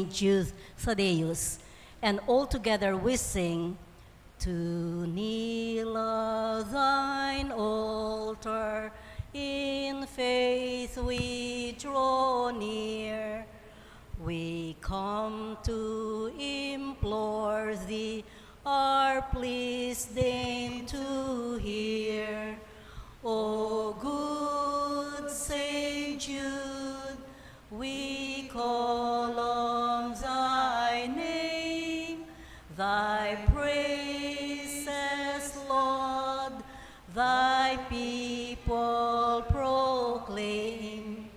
Jude, Thaddeus, and all together we sing, "To kneel at thine altar, in faith we draw near. We come to implore thee, our pleas deign to hear. O good Saint Jude, we call on thy name, thy praises, Lord, thy people proclaim.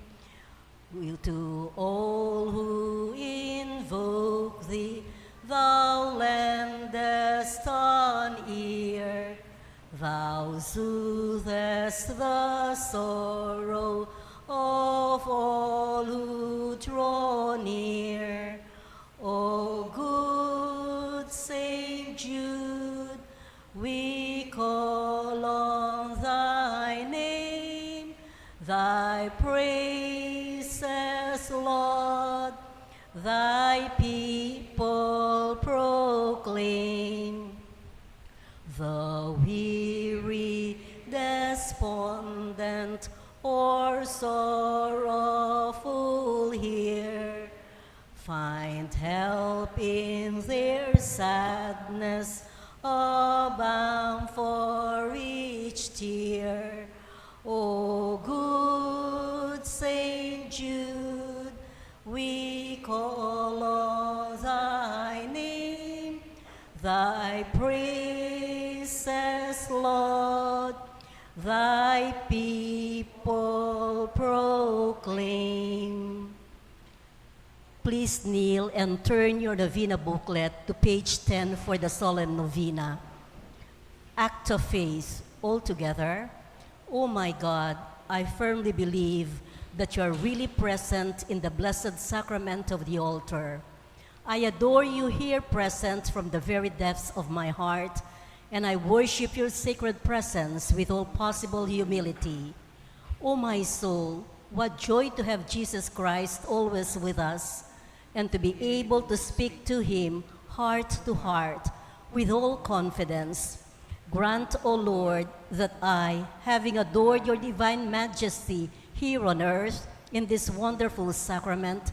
To all who invoke thee, thou lendest an ear. Thou soothest the sorrow of all who draw near. O good Saint Jude, we call on thy name, thy praises, Lord, thy people proclaim. The weary, despondent, or sorrowful here find help in their sadness, a balm for each tear. O good Saint Jude, we call on thy name, thy praises, Lord, thy people proclaim. Please kneel and turn your novena booklet to page 10 for the solemn novena. Act of faith, all together. Oh my God, I firmly believe that you are really present in the blessed sacrament of the altar. I adore you here present from the very depths of my heart, and I worship your sacred presence with all possible humility. O my soul, what joy to have Jesus Christ always with us, and to be able to speak to him heart to heart with all confidence. Grant, O Lord, that I, having adored your divine majesty here on earth in this wonderful sacrament,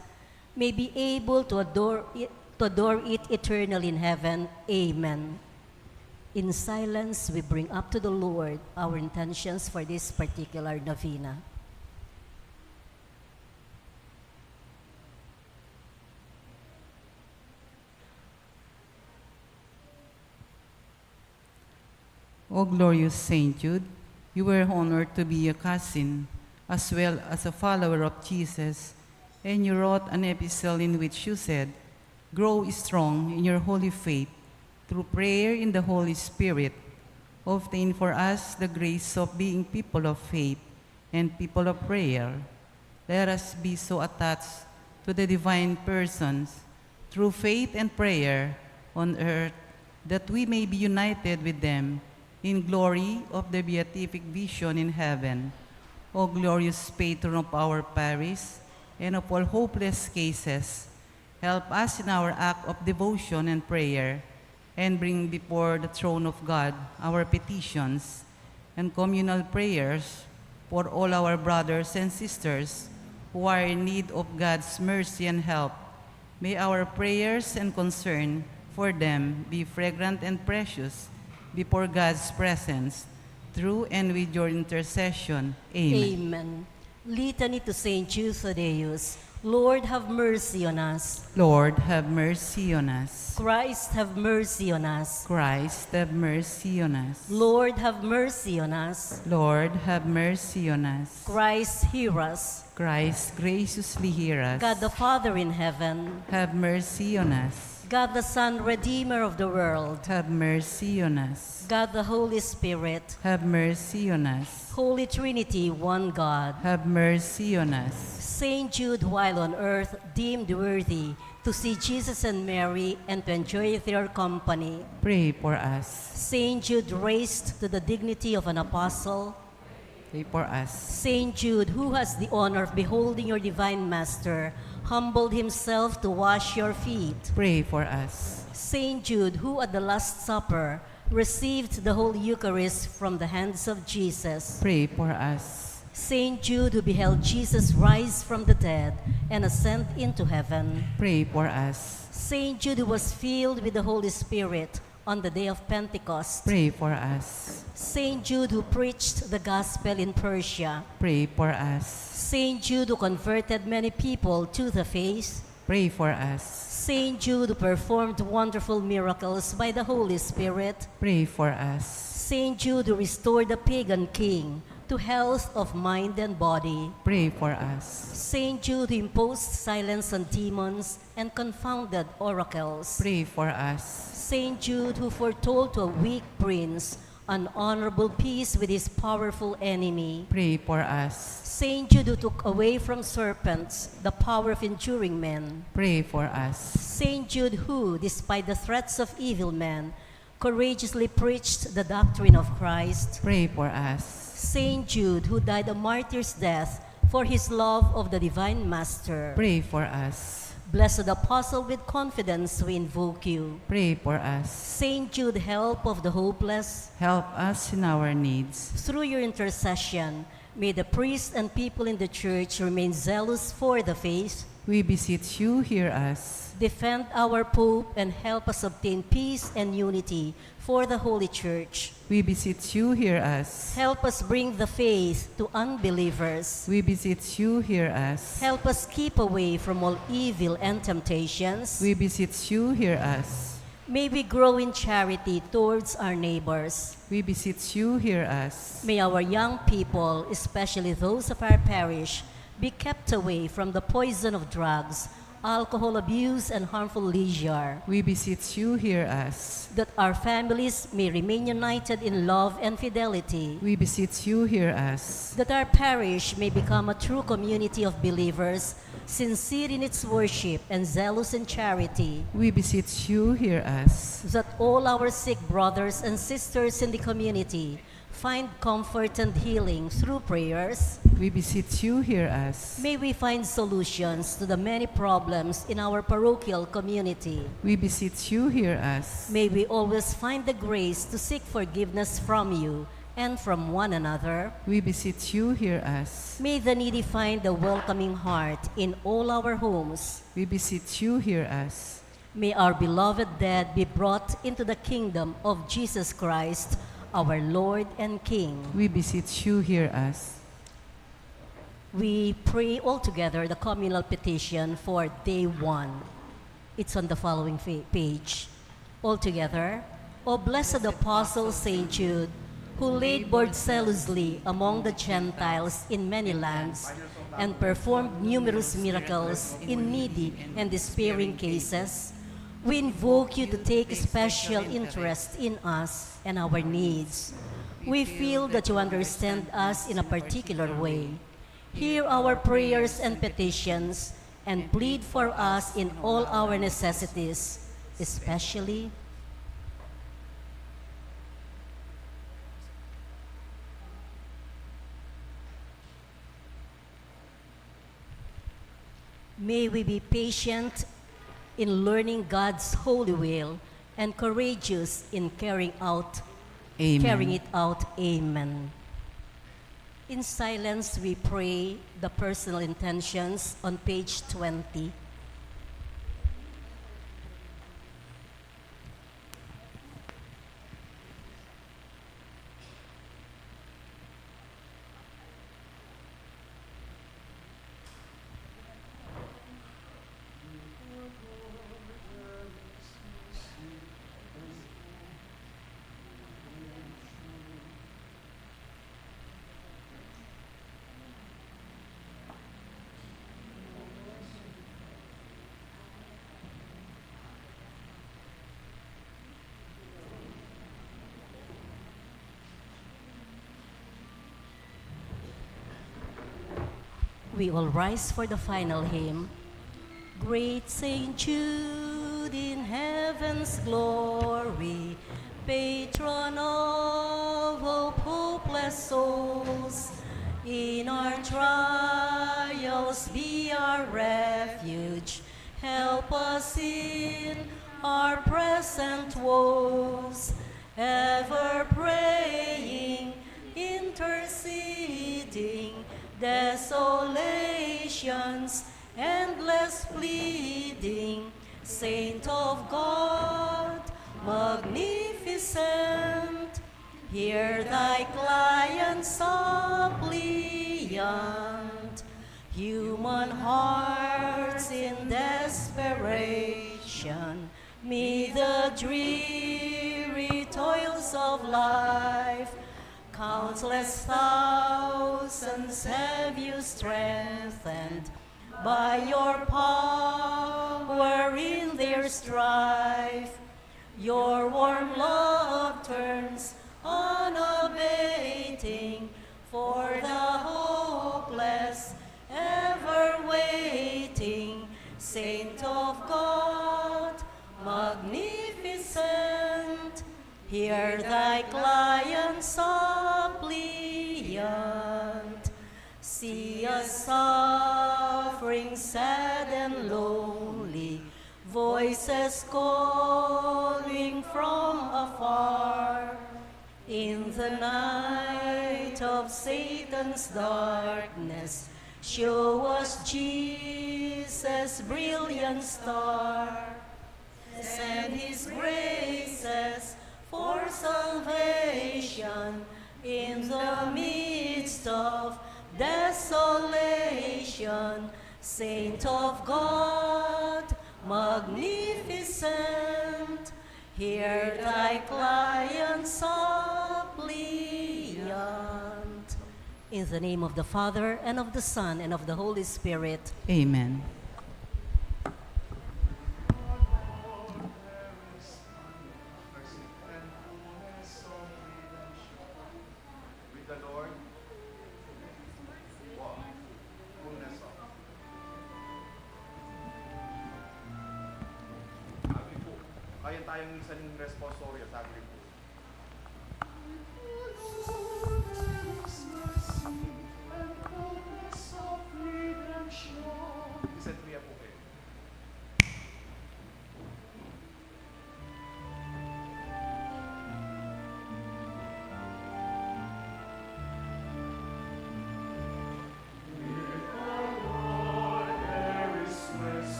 may be able to adore it eternally in heaven. Amen. In silence, we bring up to the Lord our intentions for this particular novena. O glorious Saint Jude, you were honored to be a cousin as well as a follower of Jesus, and you wrote an epistle in which you said, "Grow strong in your holy faith through prayer in the Holy Spirit. Obtain for us the grace of being people of faith and people of prayer. Let us be so attached to the divine persons through faith and prayer on earth that we may be united with them in glory of the beatific vision in heaven. O glorious patron of our parish and of all hopeless cases, help us in our act of devotion and prayer, and bring before the throne of God our petitions and communal prayers for all our brothers and sisters who are in need of God's mercy and help. May our prayers and concern for them be fragrant and precious before God's presence, through and with your intercession. Amen. Amen. Litany to Saint Jude Thaddeus. Lord, have mercy on us. Lord, have mercy on us. Christ, have mercy on us. Christ, have mercy on us. Lord, have mercy on us. Lord, have mercy on us. Christ, hear us. Christ, graciously hear us. God the Father in heaven, have mercy on us. God the Son, Redeemer of the world, have mercy on us. God the Holy Spirit, have mercy on us. Holy Trinity, one God, have mercy on us. Saint Jude, while on earth, deemed worthy to see Jesus and Mary and to enjoy their company, pray for us. Saint Jude, raised to the dignity of an apostle, pray for us. Saint Jude, who has the honor of beholding your divine Master, humbled himself to wash your feet. Pray for us. Saint Jude, who at the Last Supper received the whole Eucharist from the hands of Jesus. Pray for us. Saint Jude, who beheld Jesus rise from the dead and ascend into heaven. Pray for us. Saint Jude, who was filled with the Holy Spirit on the day of Pentecost. Pray for us. Saint Jude, who preached the gospel in Persia. Pray for us. Saint Jude, who converted many people to the faith. Pray for us. Saint Jude, who performed wonderful miracles by the Holy Spirit. Pray for us. Saint Jude, who restored the pagan king to health of mind and body. Pray for us. Saint Jude, who imposed silence on demons and confounded oracles. Pray for us. Saint Jude, who foretold to a weak prince an honorable peace with his powerful enemy. Pray for us. Saint Jude, who took away from serpents the power of injuring men. Pray for us. Saint Jude, who, despite the threats of evil men, courageously preached the doctrine of Christ. Pray for us. Saint Jude, who died a martyr's death for his love of the Divine Master. Pray for us. Blessed Apostle, with confidence we invoke you. Pray for us. Saint Jude, help of the hopeless, Help us in our needs. through your intercession, may the priests and people in the Church remain zealous for the faith, We beseech you, hear us. defend our Pope, and help us obtain peace and unity for the Holy Church. We beseech you, hear us. Help us bring the faith to unbelievers. We beseech you, hear us. Help us keep away from all evil and temptations. We beseech you, hear us. May we grow in charity towards our neighbors. We beseech you, hear us. May our young people, especially those of our parish, be kept away from the poison of drugs, alcohol abuse, and harmful leisure, We beseech you, hear us. that our families may remain united in love and fidelity, We beseech you, hear us. that our parish may become a true community of believers, sincere in its worship and zealous in charity, We beseech you, hear us. that all our sick brothers and sisters in the community find comfort and healing through prayers. We beseech you, hear us. May we find solutions to the many problems in our parochial community. We beseech you, hear us. May we always find the grace to seek forgiveness from you and from one another. We beseech you, hear us. May the needy find a welcoming heart in all our homes. We beseech you, hear us. May our beloved dead be brought into the kingdom of Jesus Christ, our Lord and King. We beseech you, hear us. We pray all together the communal petition for day 1. It's on the following page. All together, O blessed Apostle Saint Jude, who labored zealously among the Gentiles in many lands and performed numerous miracles in needy and despairing cases, we invoke you to take special interest in us and our needs. We feel that you understand us in a particular way. Hear our prayers and petitions and plead for us in all our necessities, especially may we be patient in learning God's holy will and courageous in carrying Amen. it out. Amen. In silence, we pray the personal intentions on page 20. We will rise for the final hymn. Great Saint Jude in heaven's glory, patron of all hopeless souls, in our trials be our refuge. Help us in our present woes, ever praying, interceding, desolations, endless pleading. Saint of God, magnificent, hear thy client suppliant. Human hearts in desperation, meet the dreary toils of life. Countless thousands have you strengthened by your power in their strife. Your warm love turns unabating for the hopeless, ever waiting. Saint of God, magnificent, hear thy client suppliant. See us suffering, sad and lonely, voices calling from afar. In the night of Satan's darkness, show us Jesus' brilliant star. Send his graces for salvation in the midst of desolation. Saint of God, magnificent, hear thy client suppliant. In the name of the Father, and of the Son, and of the Holy Spirit. Amen. With the Lord, walk, fullness of. Sabi po, kaya tayong minsan yung responsoryo, sabi po. Isang kriya po kayo.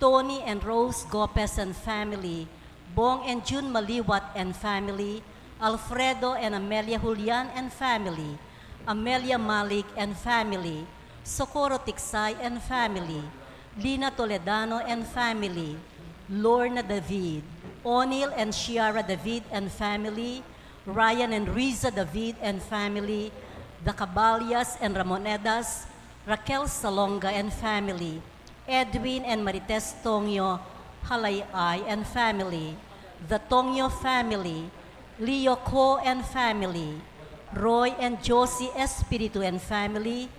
Tony and Rose Gopez and family, Bong and June Maliwat and family, Alfredo and Amelia Julian and family, Amelia Malik and family, Socorro Tiksay and family, Lina Toledano and family, Lorna David, O'Neill and Shiara David and family, Ryan and Riza David and family, the Caballas and Ramonedas, Raquel Salonga and family, Edwin and Marites Tongyo Halayay and family, the Tongyo family, Leo Ko and family, Roy and Josie Espiritu and family,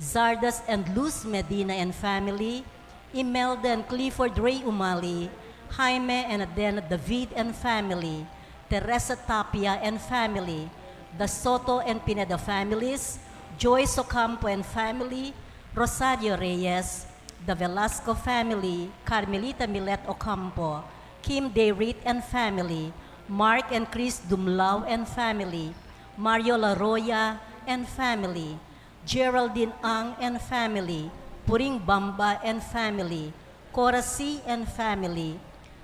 Zardas and Luz Medina and family, Imelda and Clifford Ray Umali, Jaime and Adena David and family, Teresa Tapia and family, the Soto and Pineda families, Joyce Ocampo and family, Rosario Reyes, the Velasco family, Carmelita Milet Ocampo, Kim Derit and family, Mark and Chris Dumlao and family, Mario Laroya and family, Geraldine Ang and family, Puring Bamba and family, Cora C and family,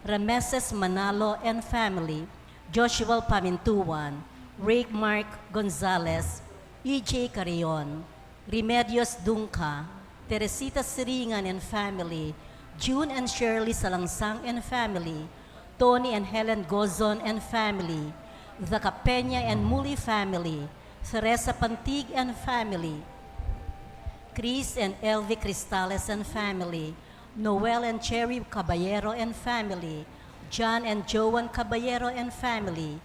Rameses Manalo and family, Joshua Pamintuan, Rick Mark Gonzalez, E.J. Carrion, Remedios Dunca, Teresita Siringan and family, June and Shirley Salangsang and family, Tony and Helen Gozon and family, the Capena and Muli family, Teresa Pantig and family, Chris and Elvi Cristales and family, Noel and Cherry Caballero and family, John and Joan Caballero and family,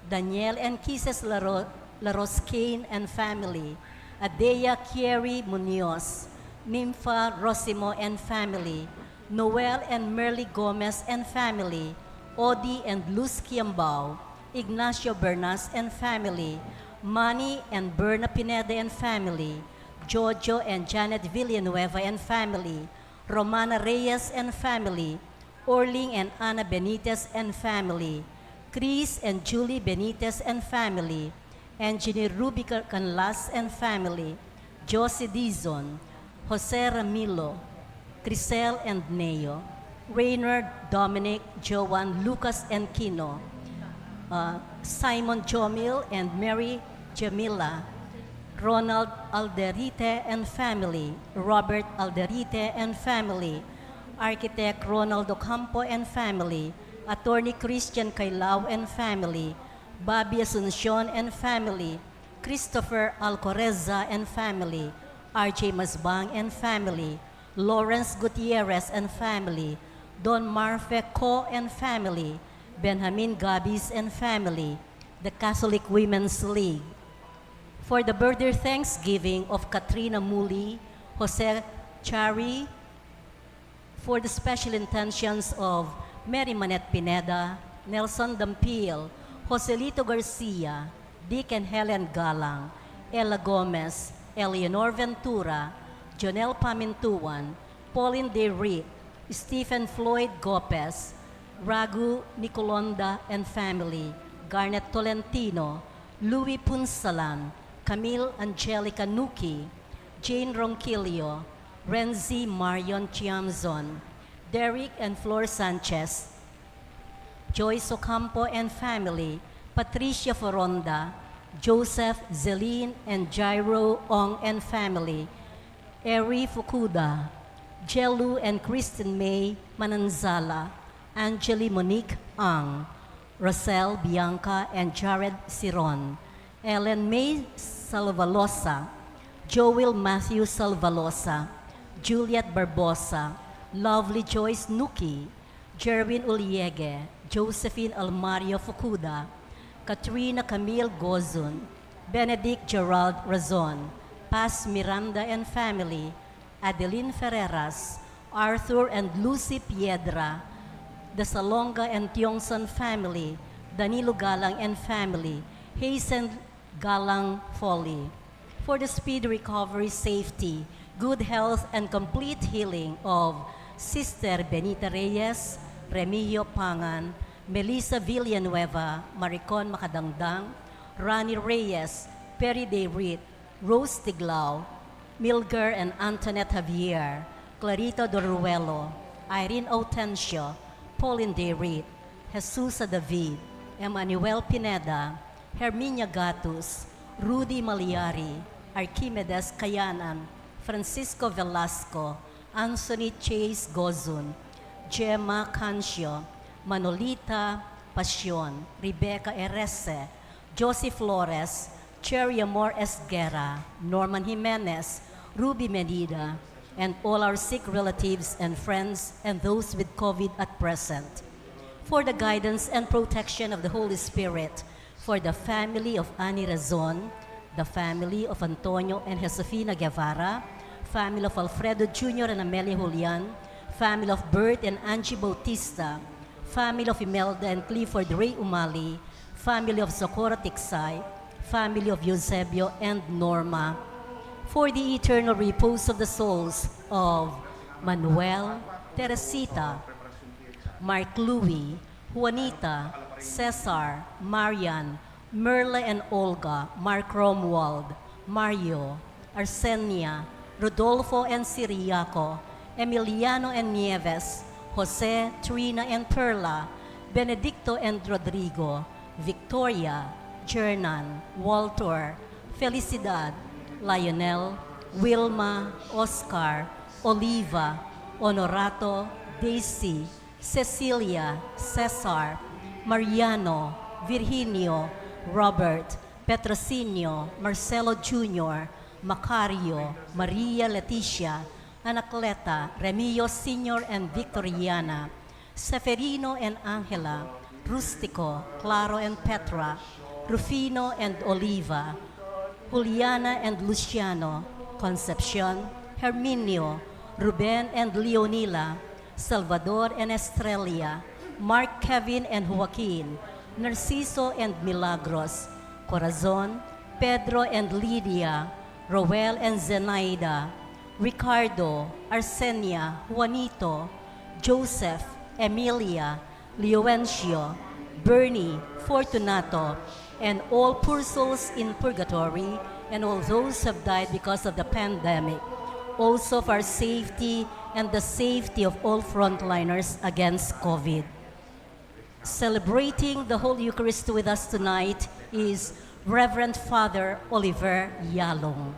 Daniel and Kisses Laroscain and family, Adea Kieri Munoz, Nympha Rosimo and family, Noel and Merly Gomez and family, Odi and Luz Kiambao, Ignacio Bernas and family, Manny and Berna Pineda and family, Jojo and Janet Villanueva and family, Romana Reyes and family, Orling and Ana Benitez and family, Chris and Julie Benitez and family, Engineer Ruby Canlas and family, Josie Dizon, Jose Ramilo, Crisel and Neo, Raynard, Dominic, Joan, Lucas and Kino, Simon Jomil and Mary Jamila, Ronald Alderite and family, Robert Alderite and family, Architect Ronald Ocampo and family, Attorney Christian Kailao and family, Bobby Asuncion and family, Christopher Alcoreza and family, R.J. Masbang and family, Lawrence Gutierrez and family, Don Marfe Co and family, Benjamin Gabis and family, the Catholic Women's League. For the birthday Thanksgiving of Katrina Muli, Jose Chari, for the special intentions of Mary Manette Pineda, Nelson Dampil, Joselito Garcia, Dick and Helen Galang, Ella Gomez, Eleanor Ventura, Jonel Pamintuan, Pauline De Riet, Stephen Floyd Gopez, Ragu Nicolonda and family, Garnet Tolentino, Louis Punsalan, Camille Angelica Nuki, Jane Ronquillo, Renzi Marion Chiamzon, Derek and Flor Sanchez, Joyce Ocampo and family, Patricia Foronda, Joseph Zeline and Jairo Ong and family, Eri Fukuda, Jelu and Kristen May Mananzala, Angeli Monique Ang, Rosel Bianca and Jared Siron, Ellen May Salvalosa, Joel Matthew Salvalosa, Juliet Barbosa, Lovely Joyce Nuki, Jerwin Uliege, Josephine Almario Fukuda, Katrina Camille Gozun, Benedict Gerald Razon, Paz Miranda and family, Adeline Ferreras, Arthur and Lucy Piedra, the Salonga and Tiongson family, Danilo Galang and family, Hazen Galang Folly. For the speedy recovery, safety, good health, and complete healing of Sister Benita Reyes, Remigio Pangan, Melissa Villanueva, Maricon Macadangdang, Rani Reyes, Perry De Riet, Rose Tiglao, Milger and Antoinette Javier, Clarita Doruelo, Irene Autencio, Pauline De Riet, Jesusa David, Emmanuel Pineda, Herminia Gatus, Rudy Maliari, Archimedes Kayanan, Francisco Velasco, Anthony Chase Gozun, Gemma Cancio, Manolita Passion, Rebecca Erese, Josie Flores, Cherry Amor Esguerra, Norman Jimenez, Ruby Medina, and all our sick relatives and friends and those with COVID at present. For the guidance and protection of the Holy Spirit, for the family of Ani Razon, the family of Antonio and Josefina Guevara, family of Alfredo Jr. and Amelia Julian, family of Bert and Angie Bautista, family of Imelda and Clifford Ray Umali, family of Socorro Tiksay, family of Eusebio and Norma, for the eternal repose of the souls of Manuel, Teresita, Mark Louis, Juanita, Cesar, Marian, Merle and Olga, Mark Romuald, Mario, Arsenia, Rodolfo and Siriaco, Emiliano and Nieves, Jose, Trina and Perla, Benedicto and Rodrigo, Victoria, Jernan, Walter, Felicidad, Lionel, Wilma, Oscar, Oliva, Honorato, Daisy, Cecilia, Cesar, Mariano, Virginio, Robert, Petrocinio, Marcelo Jr., Macario, Maria Leticia, Anacleta, Remillo Sr. and Victoriana, Seferino and Angela, Rustico, Claro and Petra, Rufino and Oliva, Juliana and Luciano, Concepcion, Herminio, Ruben and Leonila, Salvador and Estrella, Mark, Kevin and Joaquin, Narciso and Milagros, Corazon, Pedro and Lydia, Roel and Zenaida, Ricardo, Arsenia, Juanito, Joseph, Emilia, Leoencio, Bernie, Fortunato, and all poor souls in purgatory, and all those who have died because of the pandemic, also for our safety and the safety of all frontliners against COVID. Celebrating the Holy Eucharist with us tonight is Reverend Father Oliver Yalong.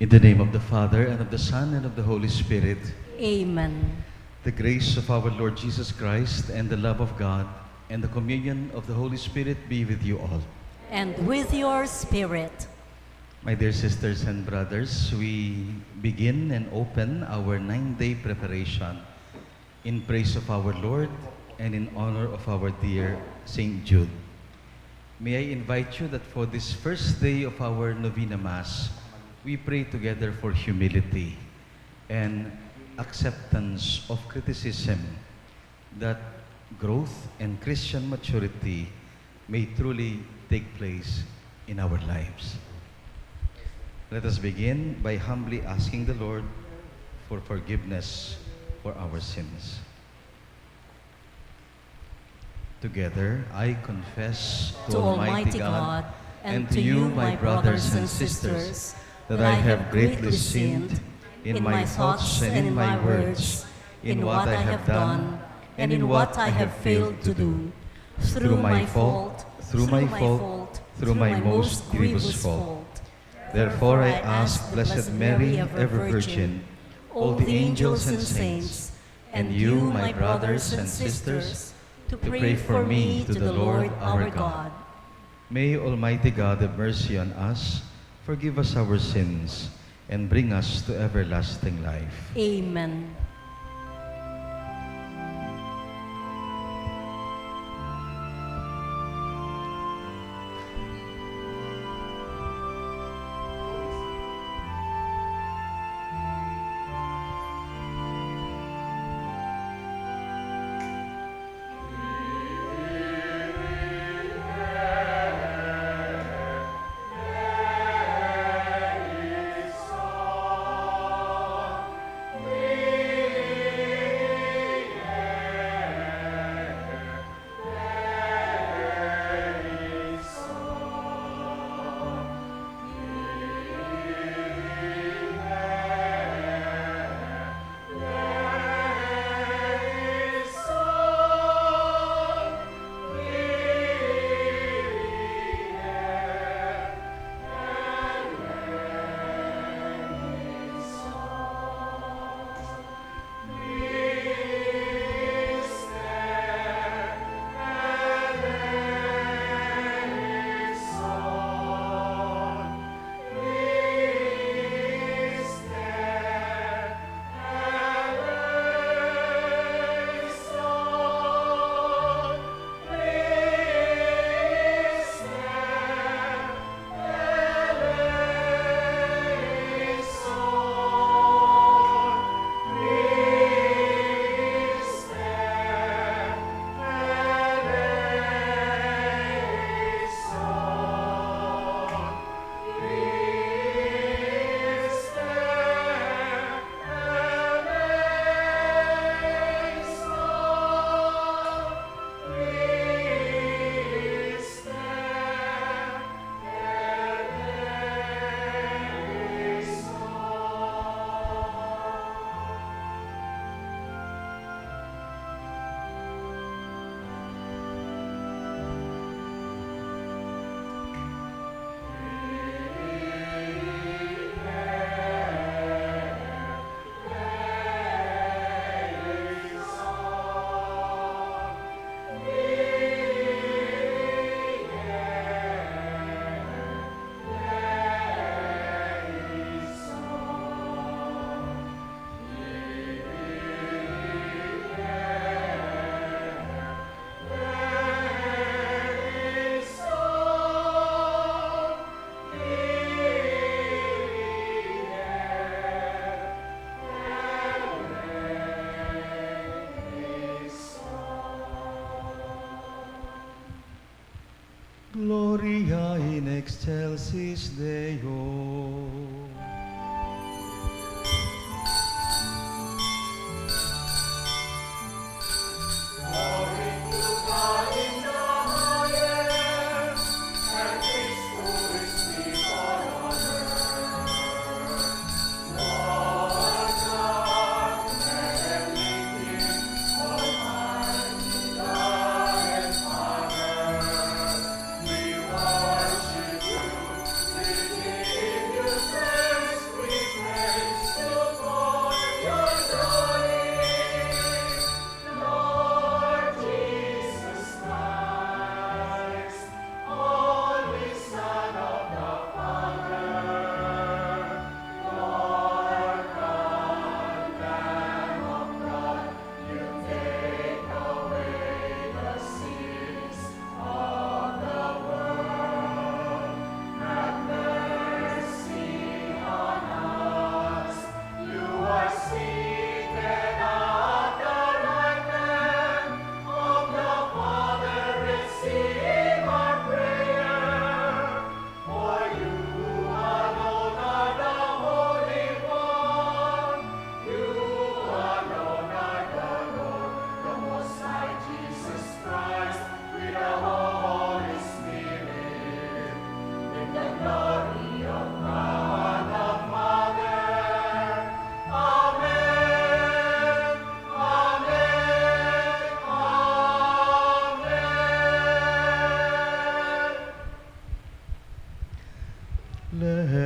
In the name of the Father, and of the Son, and of the Holy Spirit, Amen. the grace of our Lord Jesus Christ, and the love of God, and the communion of the Holy Spirit be with you all. And with your spirit. My dear sisters and brothers, we begin and open our 9-day preparation in praise of our Lord and in honor of our dear Saint Jude. May I invite you that for this first day of our Novena Mass, we pray together for humility and acceptance of criticism, that growth and Christian maturity may truly take place in our lives. Let us begin by humbly asking the Lord for forgiveness for our sins. Together, I confess To Almighty God and to you, my brothers and sisters, that I have greatly sinned in my thoughts and in my words, in what I have done and in what I have failed to do, through my fault, through my most grievous fault. Therefore, I ask Blessed Mary, ever Virgin, all the angels and saints, and you, my brothers and sisters, to pray for me to the Lord our God. May Almighty God have mercy on us, forgive us our sins, and bring us to everlasting life. Amen.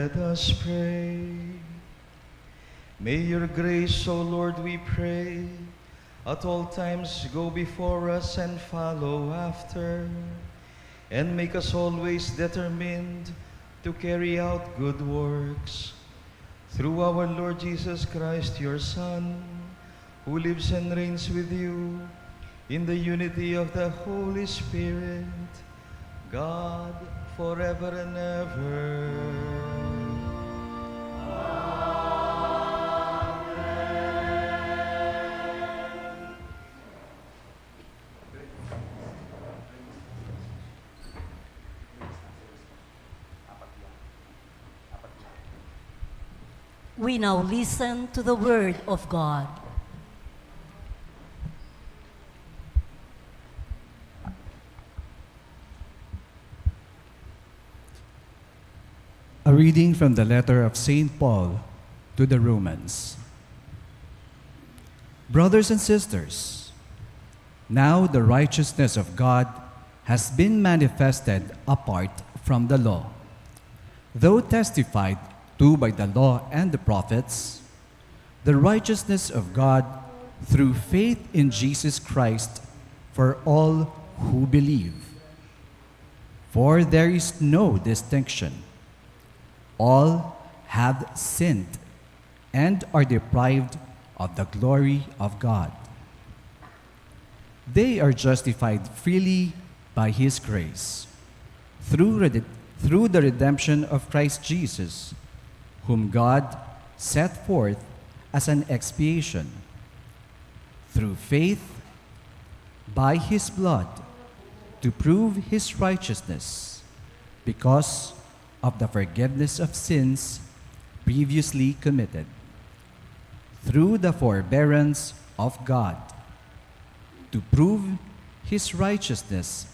Let us pray. May your grace, O Lord, we pray, at all times go before us and follow after, and make us always determined to carry out good works. Through our Lord Jesus Christ, your Son, who lives and reigns with you in the unity of the Holy Spirit, God, forever and ever. We now listen to the word of God. A reading from the letter of St. Paul to the Romans. Brothers and sisters, now the righteousness of God has been manifested apart from the law. Though testified to by the law and the prophets, the righteousness of God through faith in Jesus Christ for all who believe. For there is no distinction. All have sinned and are deprived of the glory of God. They are justified freely by His grace, through the redemption of Christ Jesus, whom God set forth as an expiation, through faith, by His blood, to prove His righteousness, because of the forgiveness of sins previously committed, through the forbearance of God, to prove His righteousness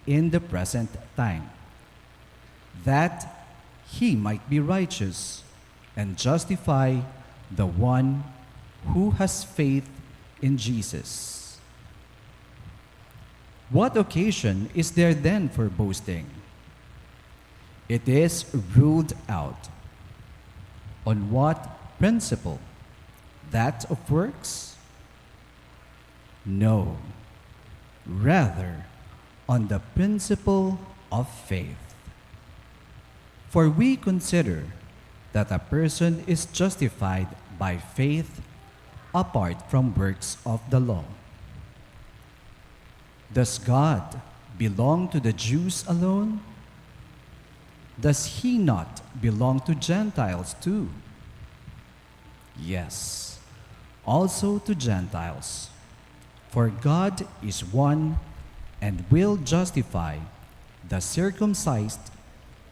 in the present time, that He might be righteous and justify the one who has faith in Jesus. What occasion is there then for boasting? It is ruled out. On what principle? That of works? No, rather on the principle of faith. For we consider that a person is justified by faith apart from works of the law. Does God belong to the Jews alone? Does He not belong to Gentiles too? Yes, also to Gentiles. For God is one and will justify the circumcised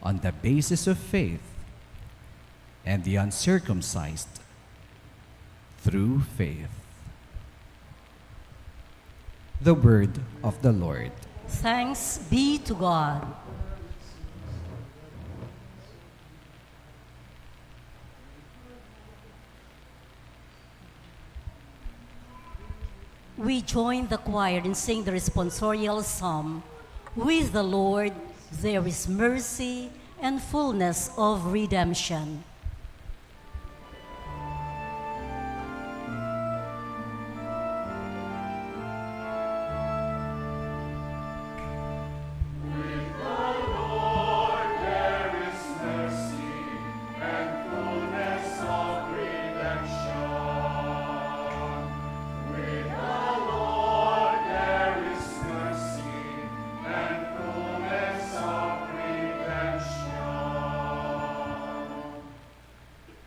on the basis of faith, and the uncircumcised through faith. The word of the Lord. Thanks be to God. We join the choir in singing the responsorial psalm, "With the Lord there is mercy and fullness of redemption."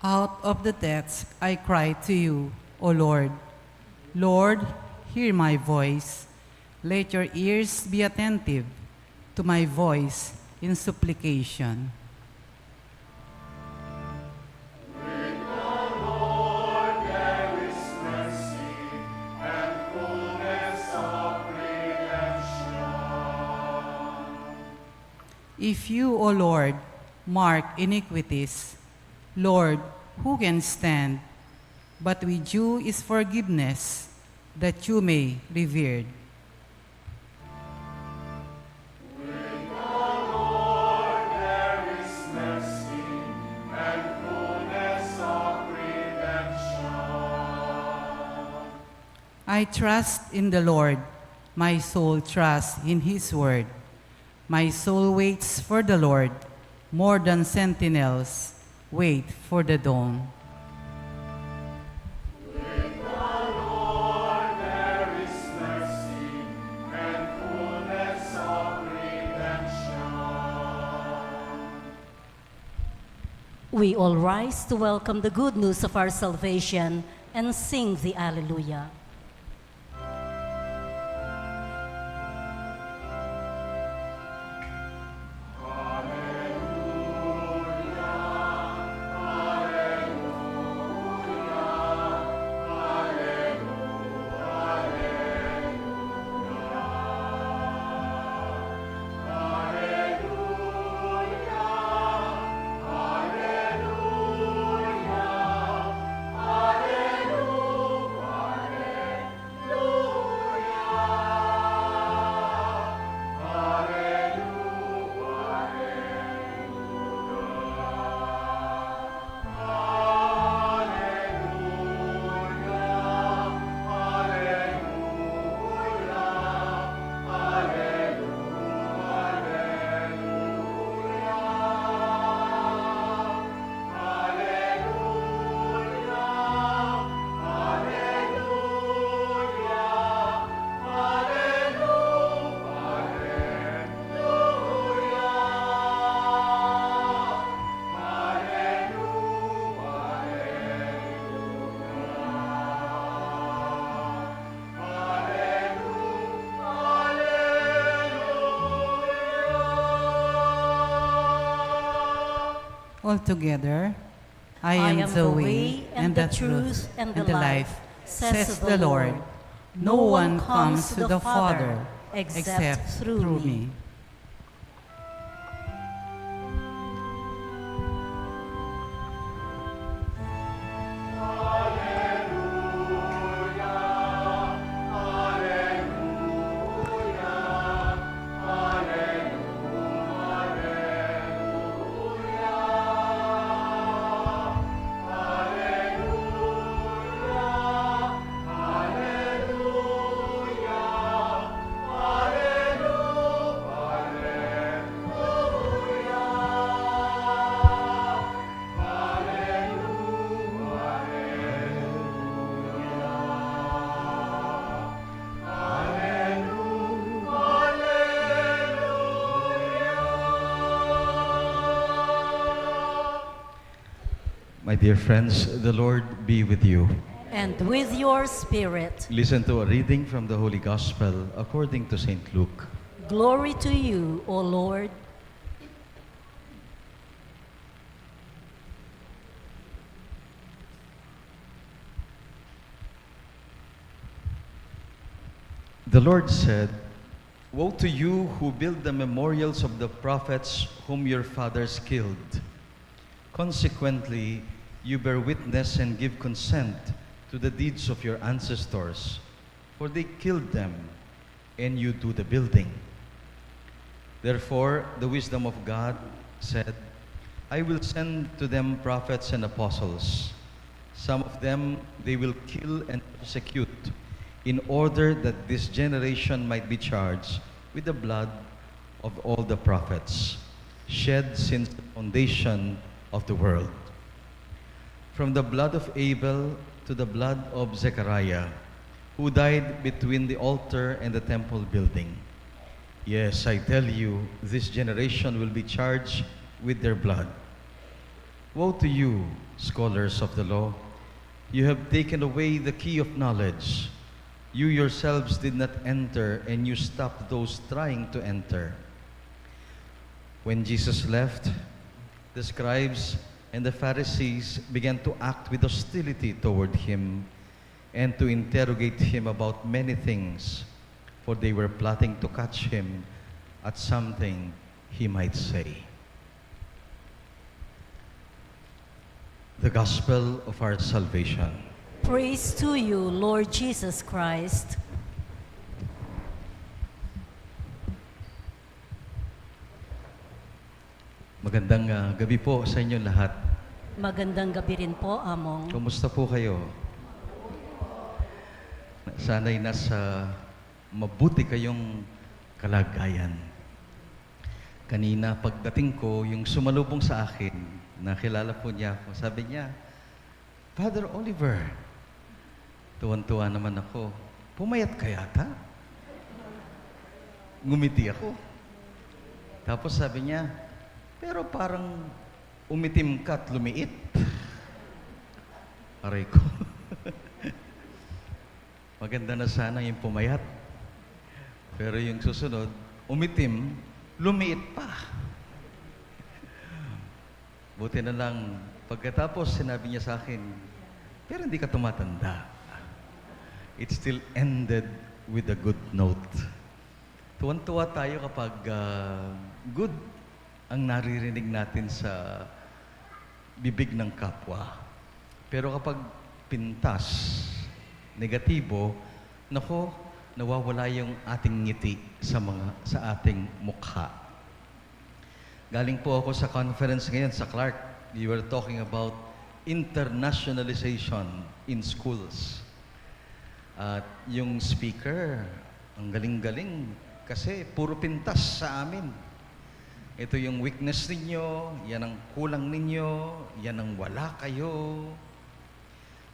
Out of the depths I cry to you, O Lord. Lord, hear my voice. Let your ears be attentive to my voice in supplication. If you, O Lord, mark iniquities, Lord, who can stand? But with you is forgiveness, that you may revered. With the Lord there is mercy, and I trust in the Lord. My soul trusts in his word. My soul waits for the Lord. More than sentinels wait for the dawn. We all rise to welcome the good news of our salvation and sing the Alleluia. Altogether, I am the way and the truth and the life, says the Lord. No one comes to the Father except through me. My dear friends, the Lord be with you. And with your spirit, Listen to a reading from the Holy Gospel according to St. Luke. glory to you, O Lord. The Lord said, "Woe to you who build the memorials of the prophets whom your fathers killed. Consequently, you bear witness and give consent to the deeds of your ancestors, for they killed them, and you do the building. Therefore, the wisdom of God said, I will send to them prophets and apostles. Some of them they will kill and persecute, in order that this generation might be charged with the blood of all the prophets, shed since the foundation of the world. From the blood of Abel to the blood of Zechariah, who died between the altar and the temple building. Yes, I tell you, this generation will be charged with their blood. Woe to you, scholars of the law! You have taken away the key of knowledge. You yourselves did not enter, and you stopped those trying to enter." When Jesus left, the scribes and the Pharisees began to act with hostility toward him and to interrogate him about many things, for they were plotting to catch him at something he might say. The Gospel of our salvation. Praise to you, Lord Jesus Christ. Magandang gabi po sa inyo lahat. Magandang gabi rin po, Among. Kumusta po kayo? sana'y nasa mabuti kayong kalagayan. Kanina, pagdating ko, yung sumalubong sa akin, nakilala po niya ako, sabi niya, Father Oliver, tuwan-tuwa naman ako, pumayat ka yata? Ngumiti ako. Tapos sabi niya, pero parang umitim ka at lumiit. Aray ko. Maganda na sana yung pumayat. Pero yung susunod, umitim, lumiit pa. Buti na lang, pagkatapos sinabi niya sa akin, pero hindi ka tumatanda. It still ended with a good note. Tuwan-tuwa tayo kapag good ang naririnig natin sa bibig ng kapwa. Pero kapag pintas, negatibo, nako, nawawala yung ating ngiti sa ating mukha. Galing po ako sa conference ngayon sa Clark. You were talking about internationalization in schools. At yung speaker, ang galing-galing kasi puro pintas sa amin. Ito yung weakness ninyo, yan ang kulang ninyo, yan ang wala kayo.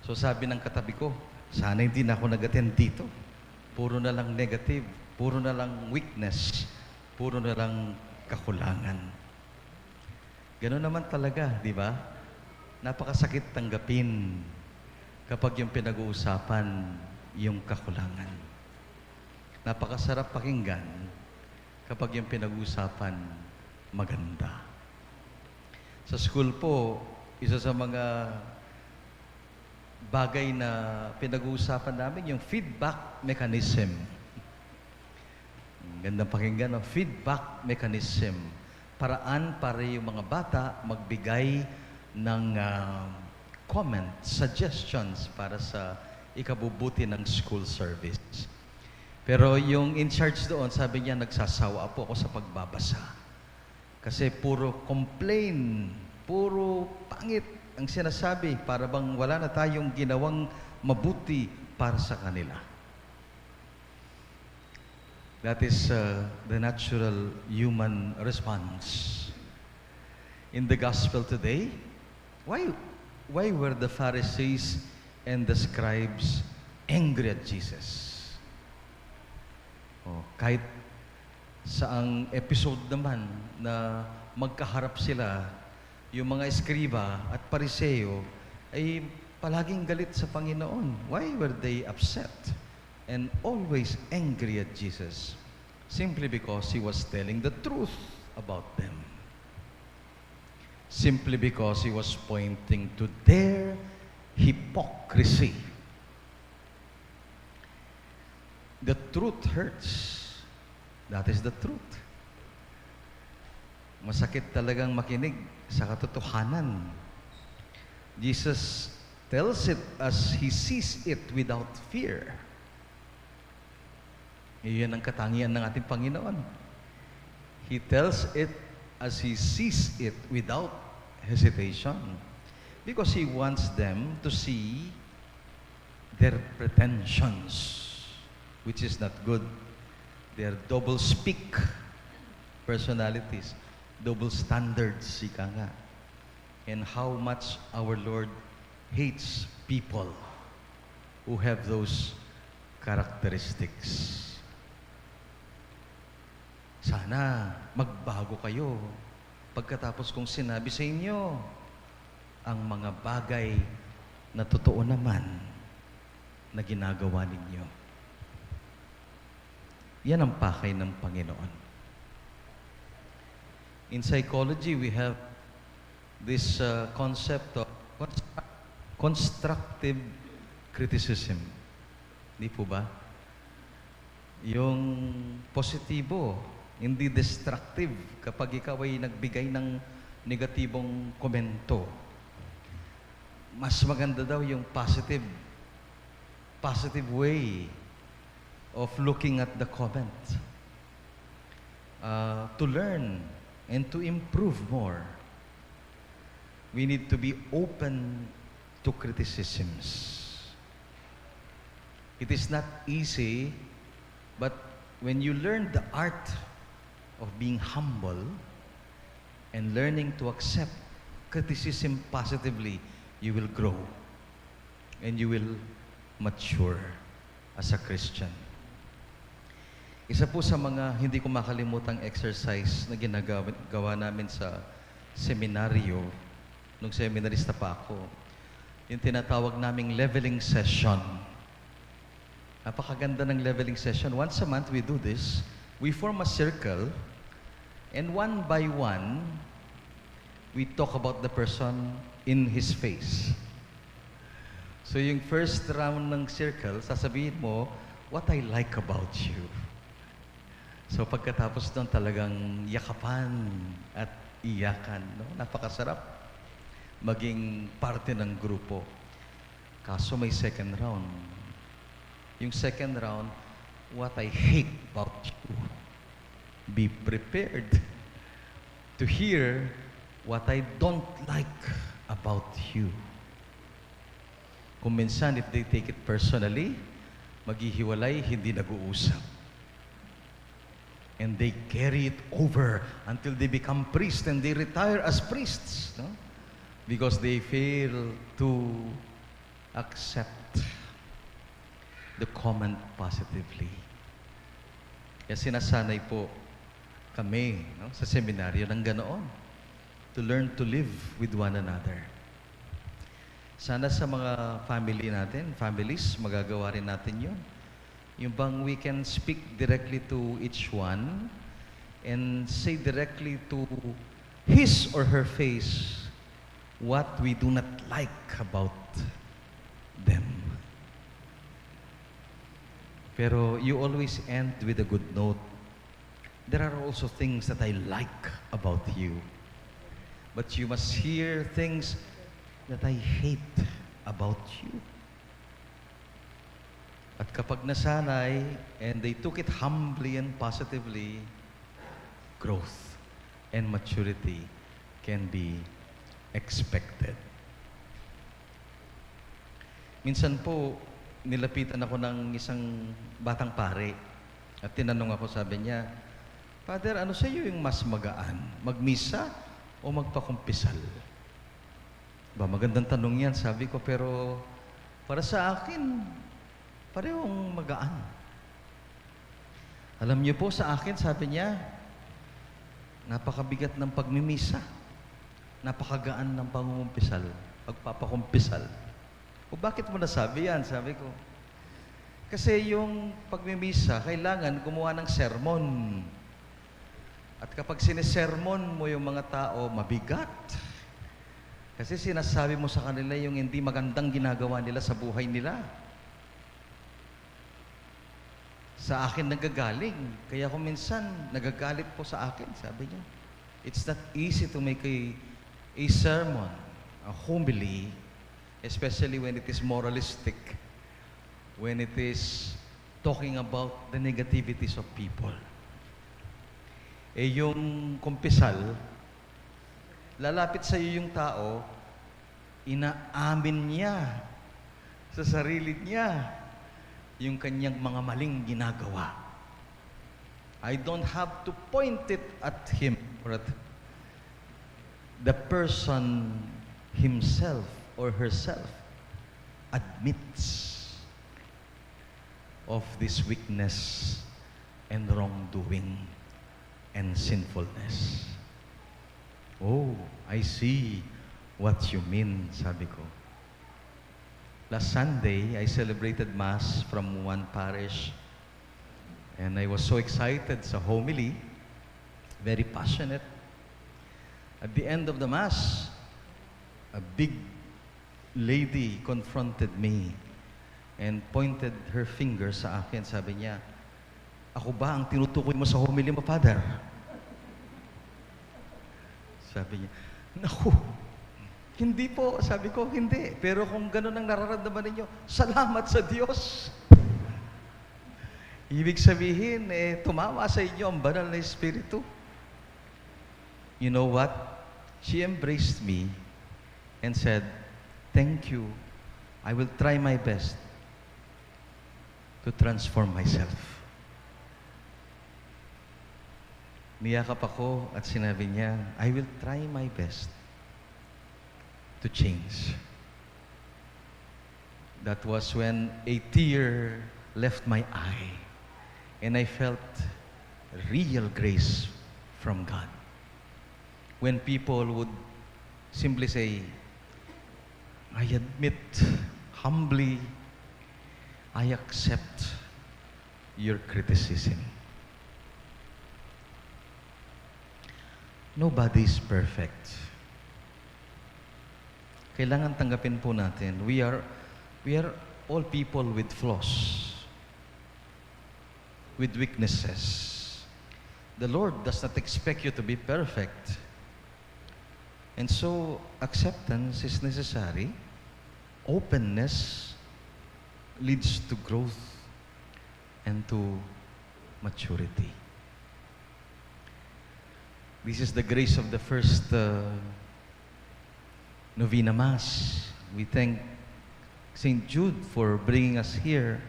So sabi ng katabi ko, sana hindi na ako nag-attend dito. Puro na lang negative, puro na lang weakness, puro na lang kakulangan. Gano'n naman talaga, di ba? Napakasakit tanggapin kapag yung pinag-uusapan yung kakulangan. Napakasarap pakinggan kapag yung pinag-uusapan maganda. Sa school po, isa sa mga bagay na pinag-uusapan namin, yung feedback mechanism. Gandang pakinggan, no? Feedback mechanism. Paraan para yung mga bata magbigay ng comments, suggestions para sa ikabubuti ng school service. Pero yung in charge doon, sabi niya, nagsasawa po ako sa pagbabasa. Kasi puro complain, puro pangit ang sinasabi, para bang wala na tayong ginawang mabuti para sa kanila. That is the natural human response. In the gospel today, why were the Pharisees and the scribes angry at Jesus? Oh, kahit saang episode naman na magkaharap sila, yung mga eskriba at pariseo ay palaging galit sa Panginoon. Why were they upset and always angry at Jesus? Simply because He was telling the truth about them. Simply because He was pointing to their hypocrisy. The truth hurts. That is the truth. Masakit talagang makinig sa katotohanan. Jesus tells it as He sees it without fear. Iyan ang katangian ng ating Panginoon. He tells it as He sees it without hesitation. Because He wants them to see their pretensions, which is not good. Their double-speak personalities, double standards, ika nga. And how much our Lord hates people who have those characteristics. Sana magbago kayo pagkatapos kong sinabi sa inyo ang mga bagay na totoo naman na ginagawa ninyo. Yan ang pakay ng Panginoon. In psychology, we have this concept of constructive criticism. Di po ba? Yung positibo, hindi destructive kapag ikaw ay nagbigay ng negatibong komento. Mas maganda daw yung positive way of looking at the comment. To learn and to improve more, we need to be open to criticisms. It is not easy, but when you learn the art of being humble and learning to accept criticism positively, you will grow and you will mature as a Christian. Isa po sa mga hindi ko makalimutang exercise na ginagawa namin sa seminaryo, nung seminarista pa ako, yung tinatawag naming leveling session. Napakaganda ng leveling session. Once a month, we do this. We form a circle, and one by one, we talk about the person in his face. So yung first round ng circle, sasabihin mo, what I like about you. So pagkatapos doon talagang yakapan at iyakan. No? Napakasarap maging parte ng grupo. Kaso may second round. Yung second round, what I hate about you. Be prepared to hear what I don't like about you. Kung minsan, if they take it personally, maghihiwalay, hindi nag-uusap. And they carry it over until they become priests and they retire as priests. No? Because they fail to accept the comment positively. Kaya sinasanay po kami, no, sa seminaryo ng ganoon, to learn to live with one another. Sana sa mga family natin, families, magagawa rin natin yun. Yung bang we can speak directly to each one and say directly to his or her face what we do not like about them. Pero you always end with a good note. There are also things that I like about you. But you must hear things that I hate about you. At kapag nasanay, and they took it humbly and positively, growth and maturity can be expected. Minsan po, nilapitan ako ng isang batang pare at tinanong ako, sabi niya, Father, ano sa iyo yung mas magaan? Magmisa o magpakumpisal? Ba, magandang tanong yan, sabi ko, pero para sa akin, parehong magaan. Alam niyo po, sa akin, sabi niya, napakabigat ng pagmimisa. Napakagaan ng pangungumpisal, pagpapakumpisal. O bakit mo nasabi yan? Sabi ko, kasi yung pagmimisa, kailangan gumawa ng sermon. At kapag sinesermon mo yung mga tao, mabigat. Kasi sinasabi mo sa kanila yung hindi magandang ginagawa nila sa buhay nila. Sa akin nagagaling. Kaya kung minsan, nagagalit po sa akin, sabi niya. It's not easy to make a sermon, a homily, especially when it is moralistic, when it is talking about the negativities of people. Eh yung kumpisal, lalapit sa iyo yung tao, inaamin niya sa sarili niya yung kanyang mga maling ginagawa. I don't have to point it at him or at the person himself or herself admits of this weakness and wrongdoing and sinfulness. Oh, I see what you mean, sabi ko. Last Sunday, I celebrated Mass from one parish and I was so excited sa homily, very passionate. At the end of the Mass, a big lady confronted me and pointed her finger sa akin. Sabi niya, ako ba ang tinutukoy mo sa homily mo, Father? Sabi niya, naku, hindi po. Sabi ko, hindi. Pero kung gano'n ang nararamdaman ninyo, salamat sa Diyos. Ibig sabihin, tumawa sa inyo ang banal na Espiritu. You know what? She embraced me and said, thank you. I will try my best to transform myself. Niyakap ako at sinabi niya, I will try my best to change. That was when a tear left my eye and I felt real grace from God. When people would simply say, I admit humbly, I accept your criticism. Nobody is perfect. Kailangan tanggapin po natin, we are all people with flaws, with weaknesses. The Lord does not expect you to be perfect. And so, acceptance is necessary. Openness leads to growth and to maturity. This is the grace of the first Novena Mass. We thank St. Jude for bringing us here.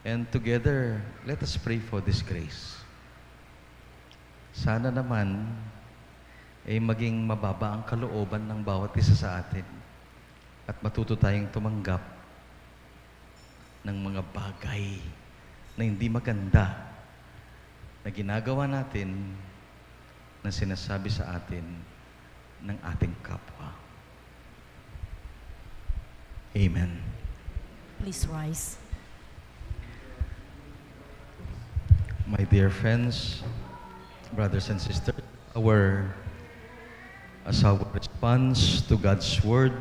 And together, let us pray for this grace. Sana naman ay maging mababa ang kalooban ng bawat isa sa atin at matuto tayong tumanggap ng mga bagay na hindi maganda na ginagawa natin na sinasabi sa atin ng ating kapwa. Amen. Please rise. My dear friends, brothers and sisters, as our response to God's word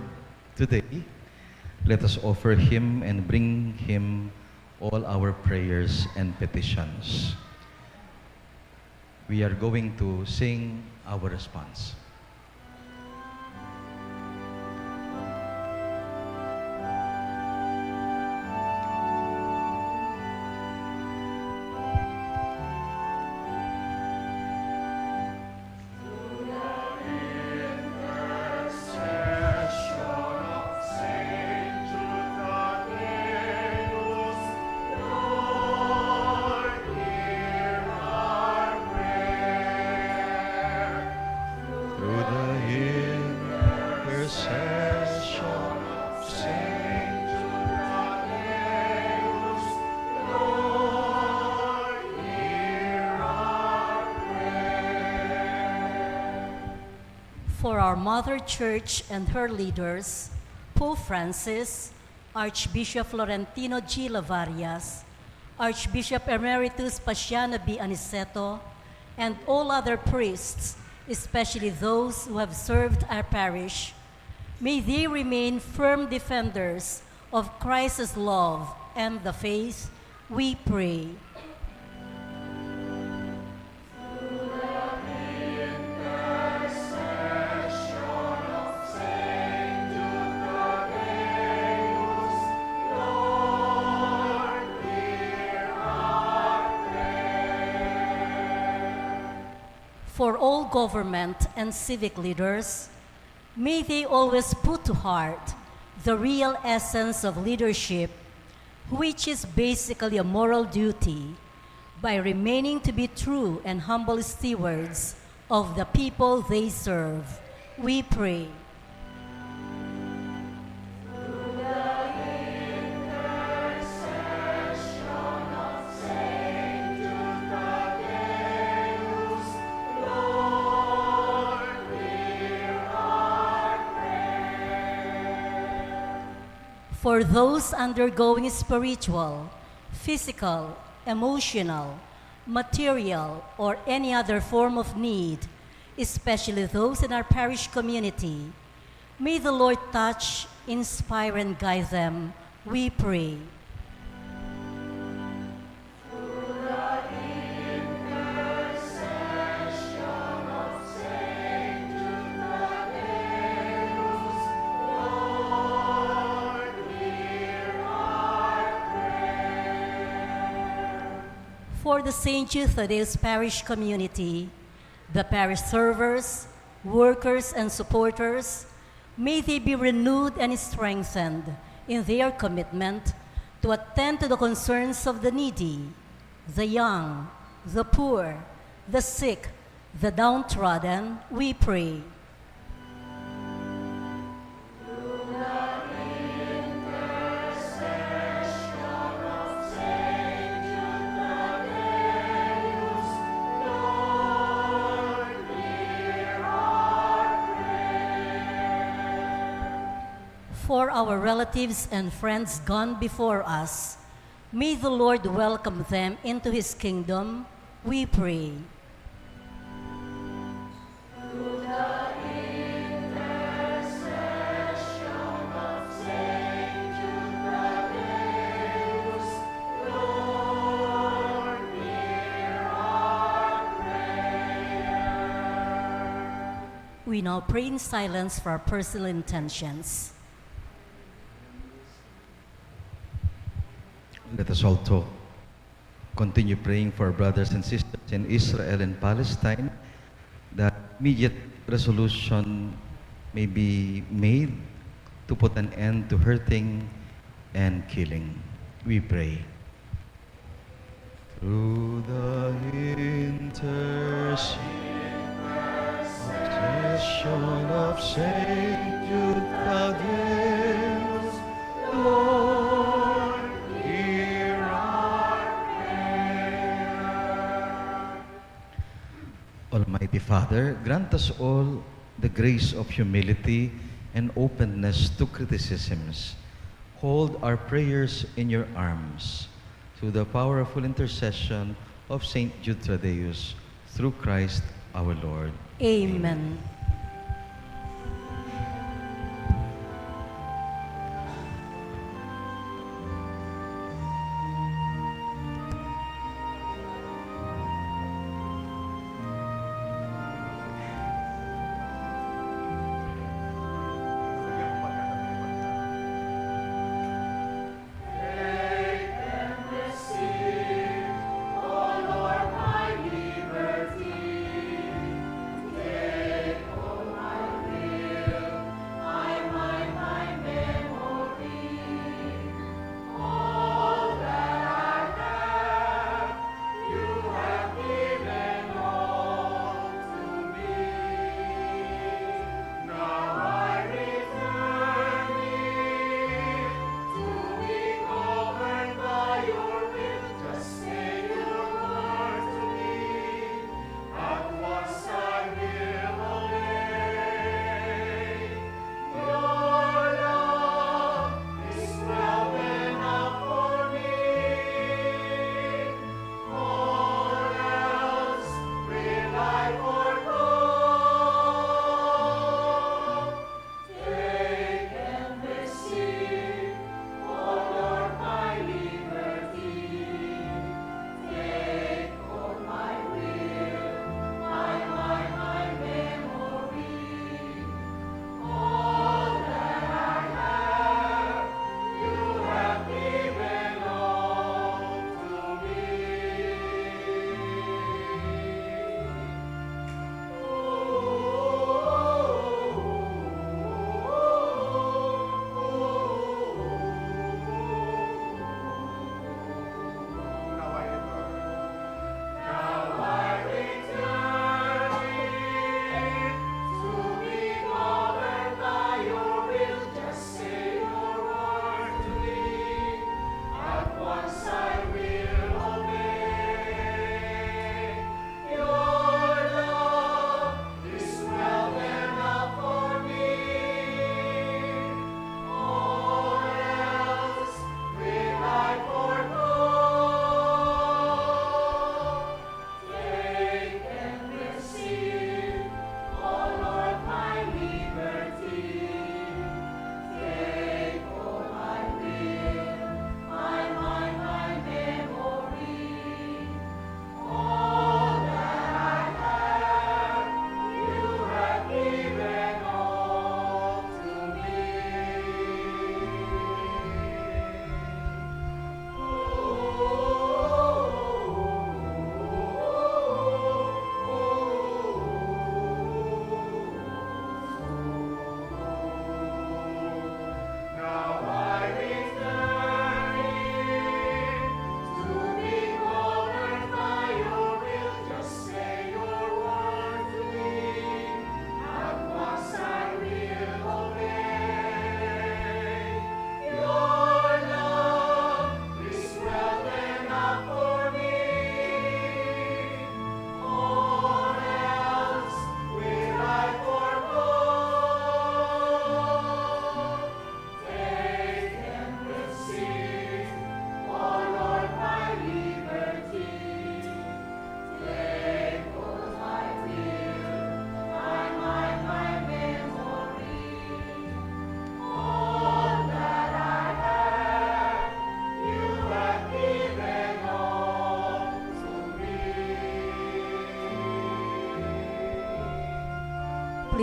today, let us offer Him and bring Him all our prayers and petitions. We are going to sing our response. For our Mother Church and her leaders, Pope Francis, Archbishop Florentino G. Lavarias, Archbishop Emeritus Pasiana B. Aniceto, and all other priests, especially those who have served our parish, may they remain firm defenders of Christ's love and the faith, we pray. For all government and civic leaders, may they always put to heart the real essence of leadership, which is basically a moral duty, by remaining to be true and humble stewards of the people they serve. We pray. For those undergoing spiritual, physical, emotional, material, or any other form of need, especially those in our parish community, may the Lord touch, inspire, and guide them, we pray. For the St. Jude Thaddeus Parish community, the parish servers, workers, and supporters, may they be renewed and strengthened in their commitment to attend to the concerns of the needy, the young, the poor, the sick, the downtrodden, we pray. For our relatives and friends gone before us, may the Lord welcome them into his kingdom, we pray. We now pray in silence for our personal intentions. Let us also continue praying for our brothers and sisters in Israel and Palestine, that immediate resolution may be made to put an end to hurting and killing. We pray. Through the intercession of Saint Jude Thaddeus, Lord, hear our prayer. Almighty Father, grant us all the grace of humility and openness to criticisms. Hold our prayers in your arms through the powerful intercession of Saint Jude Thaddeus, through Christ our Lord. Amen. Take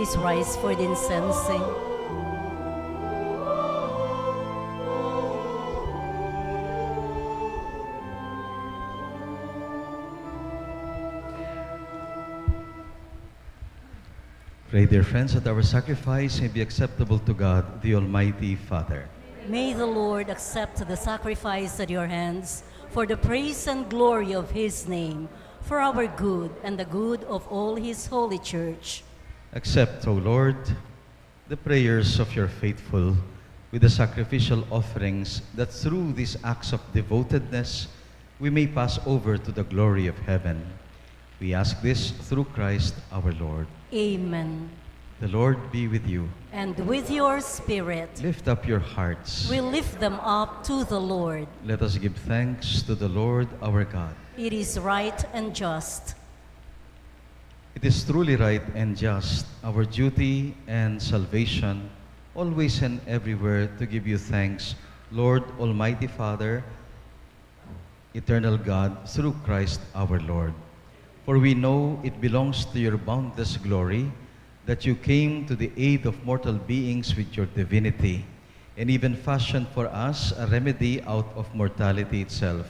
Please rise for the incensing. Pray, dear friends, that our sacrifice may be acceptable to God, the Almighty Father. May the Lord accept the sacrifice at your hands for the praise and glory of his name, for our good and the good of all his holy church. Accept, O Lord, the prayers of your faithful with the sacrificial offerings, that through these acts of devotedness we may pass over to the glory of heaven. We ask this through Christ our Lord. Amen. The Lord be with you. And with your spirit, Lift up your hearts. we lift them up to the Lord. Let us give thanks to the Lord our God. It is right and just. It is truly right and just, our duty and salvation, always and everywhere to give you thanks, Lord, Almighty Father, eternal God, through Christ our Lord. For we know it belongs to your boundless glory that you came to the aid of mortal beings with your divinity, and even fashioned for us a remedy out of mortality itself,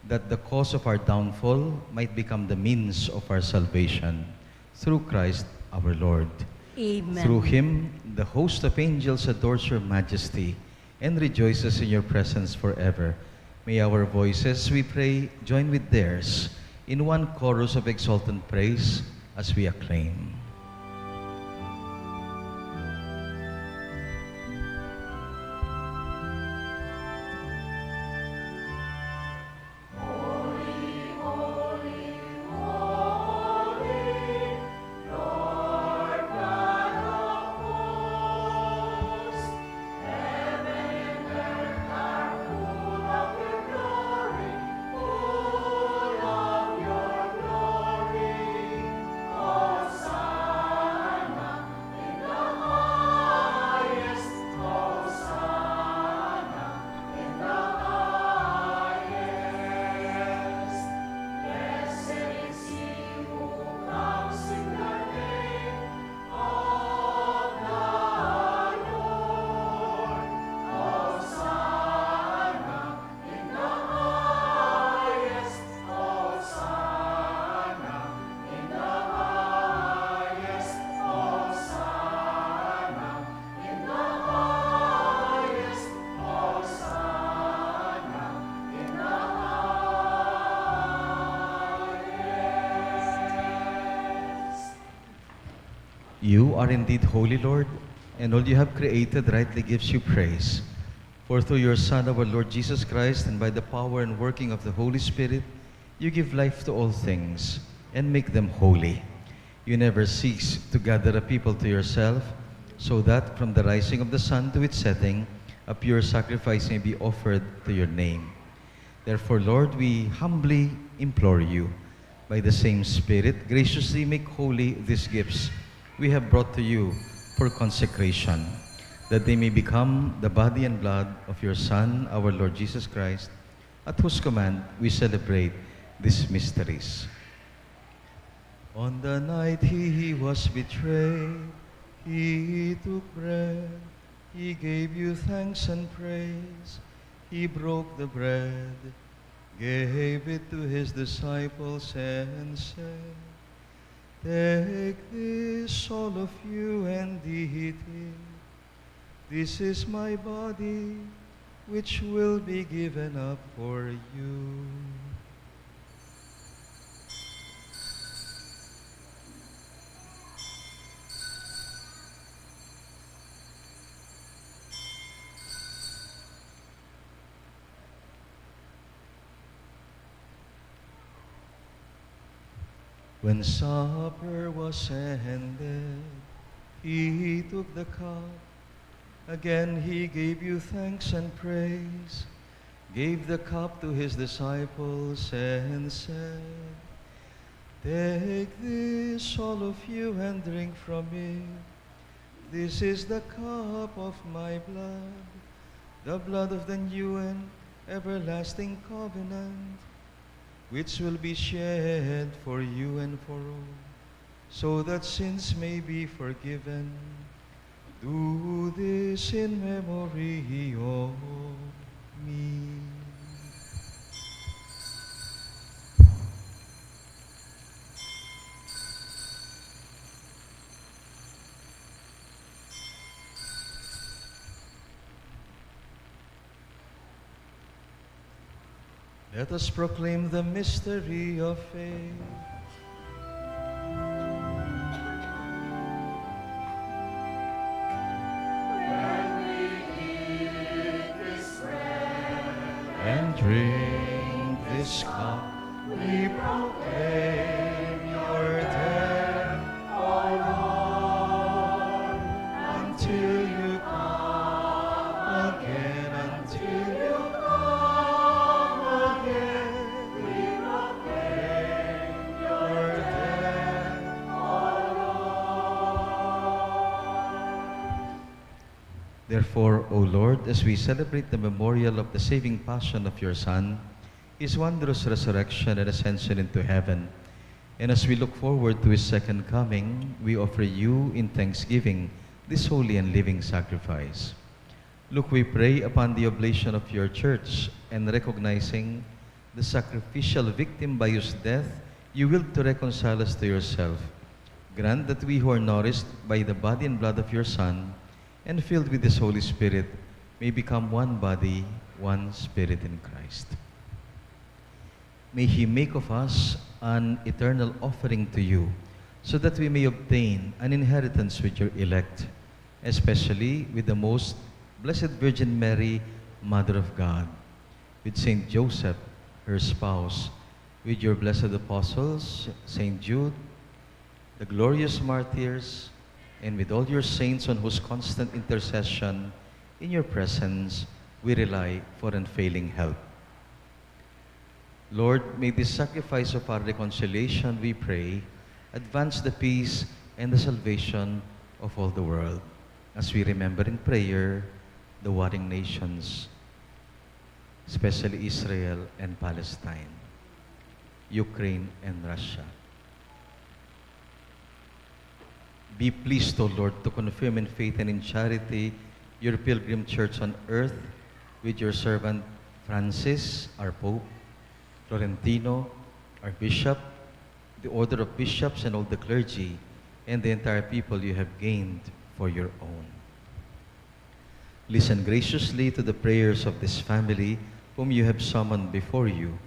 that the cause of our downfall might become the means of our salvation, through Christ our Lord. Amen. Through him, the host of angels adores your majesty and rejoices in your presence forever. May our voices, we pray, join with theirs in one chorus of exultant praise as we acclaim. You are indeed holy, Lord, and all you have created rightly gives you praise. For through your Son, our Lord Jesus Christ, and by the power and working of the Holy Spirit, you give life to all things and make them holy. You never cease to gather a people to yourself, so that from the rising of the sun to its setting, a pure sacrifice may be offered to your name. Therefore, Lord, we humbly implore you, by the same Spirit, graciously make holy these gifts we have brought to you for consecration, that they may become the body and blood of your Son, our Lord Jesus Christ, at whose command we celebrate these mysteries. On the night he was betrayed, he took bread, he gave you thanks and praise, he broke the bread, gave it to his disciples and said, "Take this, all of you, and eat it. This is my body, which will be given up for you." When supper was ended, he took the cup. Again he gave you thanks and praise, gave the cup to his disciples and said, "Take this, all of you, and drink from it. This is the cup of my blood, the blood of the new and everlasting covenant, which will be shed for you and for all so that sins may be forgiven. Do this in memory of me. Let us proclaim the mystery of faith. And drink this cup, we proclaim your death, O Lord, until you come again, until you come again. We proclaim your death, O Lord. Therefore, O Lord, as we celebrate the memorial of the saving passion of your Son, his wondrous resurrection and ascension into heaven, and as we look forward to his second coming, we offer you in thanksgiving this holy and living sacrifice. Look, we pray upon the oblation of your church, and recognizing the sacrificial victim by whose death you willed to reconcile us to yourself. Grant that we who are nourished by the body and blood of your Son, and filled with his Holy Spirit, may become one body, one spirit in Christ. May he make of us an eternal offering to you, so that we may obtain an inheritance with your elect, especially with the most Blessed Virgin Mary, Mother of God, with Saint Joseph, her spouse, with your blessed apostles, Saint Jude, the glorious martyrs, and with all your saints on whose constant intercession in your presence we rely for unfailing help. Lord, may this sacrifice of our reconciliation, we pray, advance the peace and the salvation of all the world, as we remember in prayer the warring nations, especially Israel and Palestine, Ukraine and Russia. Be pleased, O Lord, to confirm in faith and in charity your pilgrim church on earth with your servant Francis, our Pope, Florentino, our Bishop, the order of bishops and all the clergy, and the entire people you have gained for your own. Listen graciously to the prayers of this family whom you have summoned before you.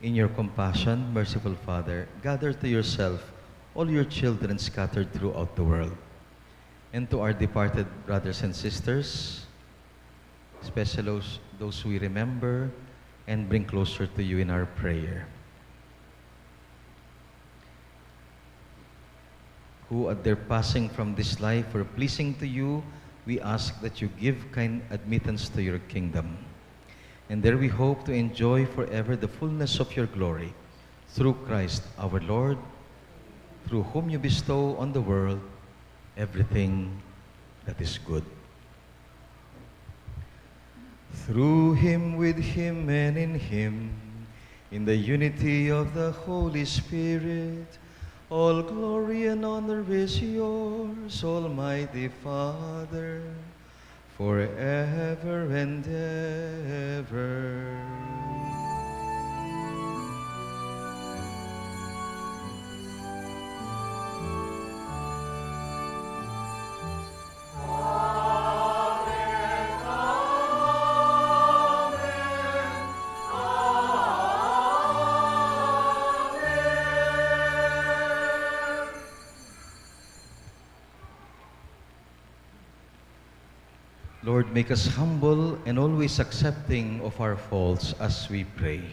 In your compassion, merciful Father, gather to yourself all your children scattered throughout the world. And to our departed brothers and sisters, especially those we remember and bring closer to you in our prayer, who at their passing from this life were pleasing to you, we ask that you give kind admittance to your kingdom. And there we hope to enjoy forever the fullness of your glory, through Christ our Lord, through whom you bestow on the world everything that is good. Through him, with him, and in him, in the unity of the Holy Spirit, all glory and honor is yours, Almighty Father, forever and ever. Lord, make us humble and always accepting of our faults as we pray.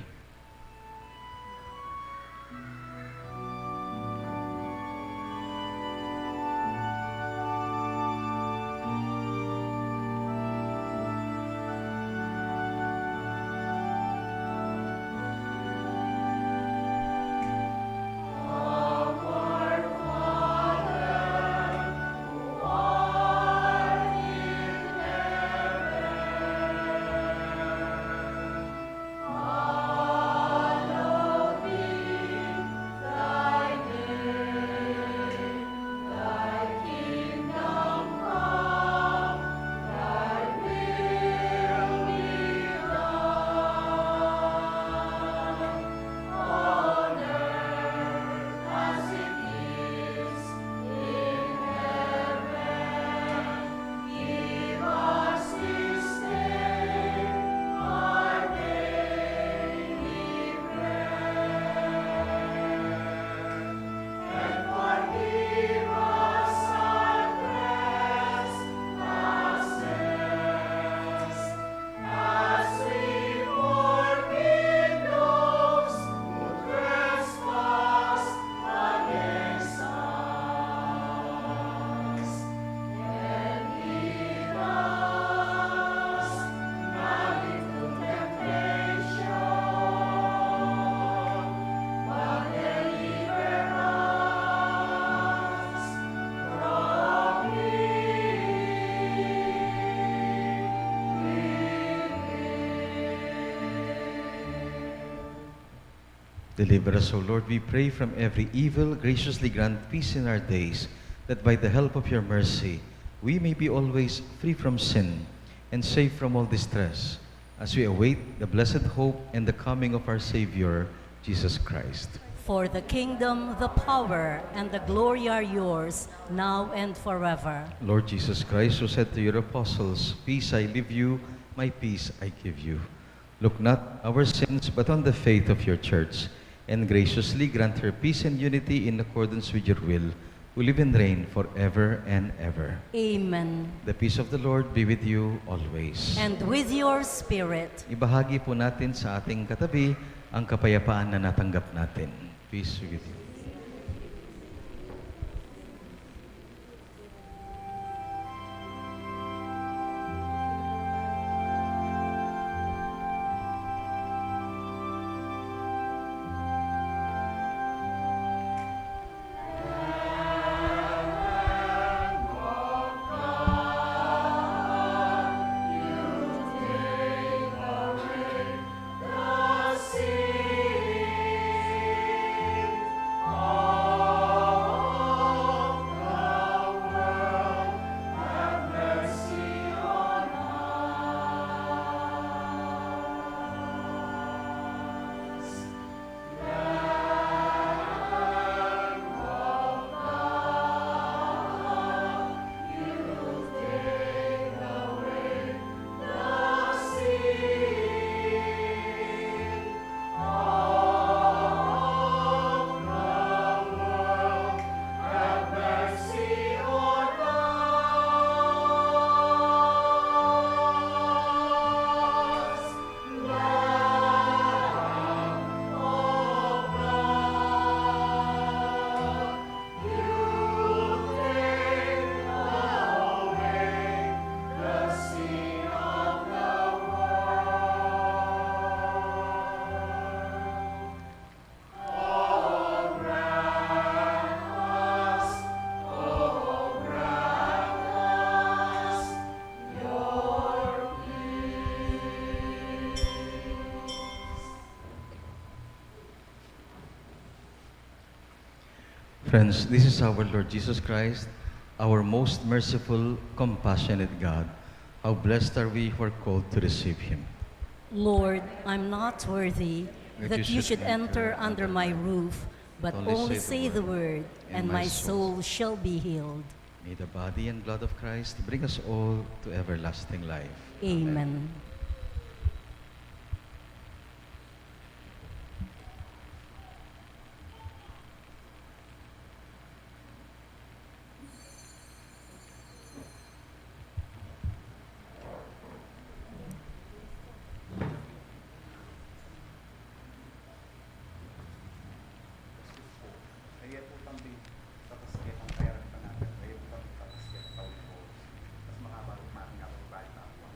Deliver us, O Lord, we pray, from every evil. Graciously grant peace in our days, that by the help of your mercy, we may be always free from sin and safe from all distress, as we await the blessed hope and the coming of our Savior, Jesus Christ. For the kingdom, the power, and the glory are yours, now and forever. Lord Jesus Christ, who said to your apostles, "Peace I leave you, my peace I give you," look not our sins, but on the faith of your church, and graciously grant her peace and unity in accordance with your will, who live and reign forever and ever. Amen. The peace of the Lord be with you always. And with your spirit. Ibahagi po natin sa ating katabi ang kapayapaan na natanggap natin. Peace be with you. Friends, this is our Lord Jesus Christ, our most merciful, compassionate God. How blessed are we who are called to receive Him. Lord, I'm not worthy that you should enter under my roof, but only say the word, and my soul shall be healed. May the body and blood of Christ bring us all to everlasting life. Amen. Kaya po tambi, tapos kaya ang kaya rin pa natin. Kaya po tambi, tapos kaya ang tawin po. Tapos makabarot natin ako, kahit na ako.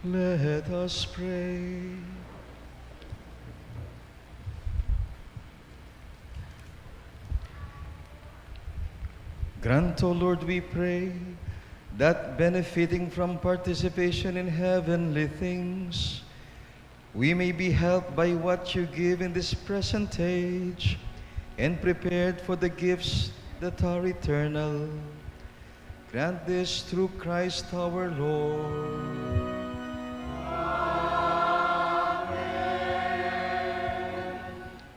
Let us pray. Grant, O Lord, we pray, that benefiting from participation in heavenly things, we may be helped by what you give in this present age and prepared for the gifts that are eternal. Grant this through Christ our Lord.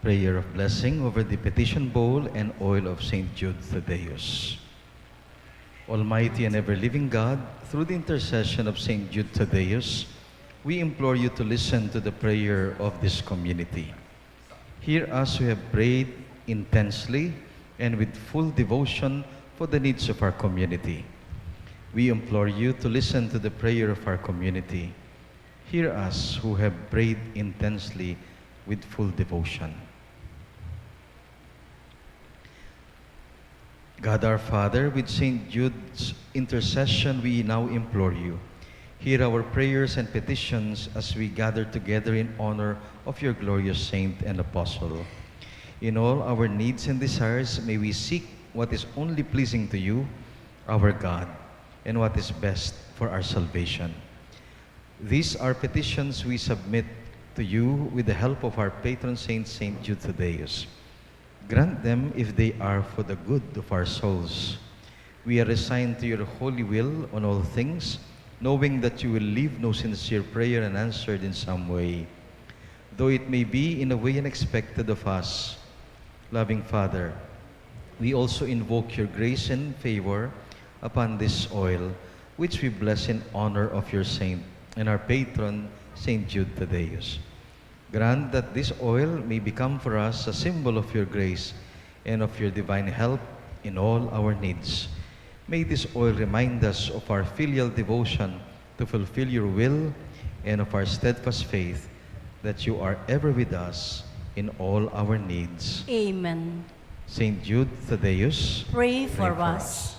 Prayer of blessing over the petition bowl and oil of Saint Jude Thaddeus. Almighty and ever-living God, through the intercession of Saint Jude Thaddeus, we implore you to listen to the prayer of this community. Hear us who have prayed intensely and with full devotion for the needs of our community. We implore you to listen to the prayer of our community. Hear us who have prayed intensely with full devotion. God our Father, with Saint Jude's intercession, we now implore you. Hear our prayers and petitions as we gather together in honor of your glorious saint and apostle. In all our needs and desires, may we seek what is only pleasing to you, our God, and what is best for our salvation. These are petitions we submit to you with the help of our patron saint, Saint Jude Thaddeus. Grant them if they are for the good of our souls. We are resigned to your holy will on all things, knowing that you will leave no sincere prayer unanswered in some way, though it may be in a way unexpected of us. Loving Father, we also invoke your grace and favor upon this oil, which we bless in honor of your saint and our patron, Saint Jude Thaddeus. Grant that this oil may become for us a symbol of your grace and of your divine help in all our needs. May this oil remind us of our filial devotion to fulfill your will and of our steadfast faith that you are ever with us in all our needs. Amen. Saint Jude Thaddeus, Pray for us.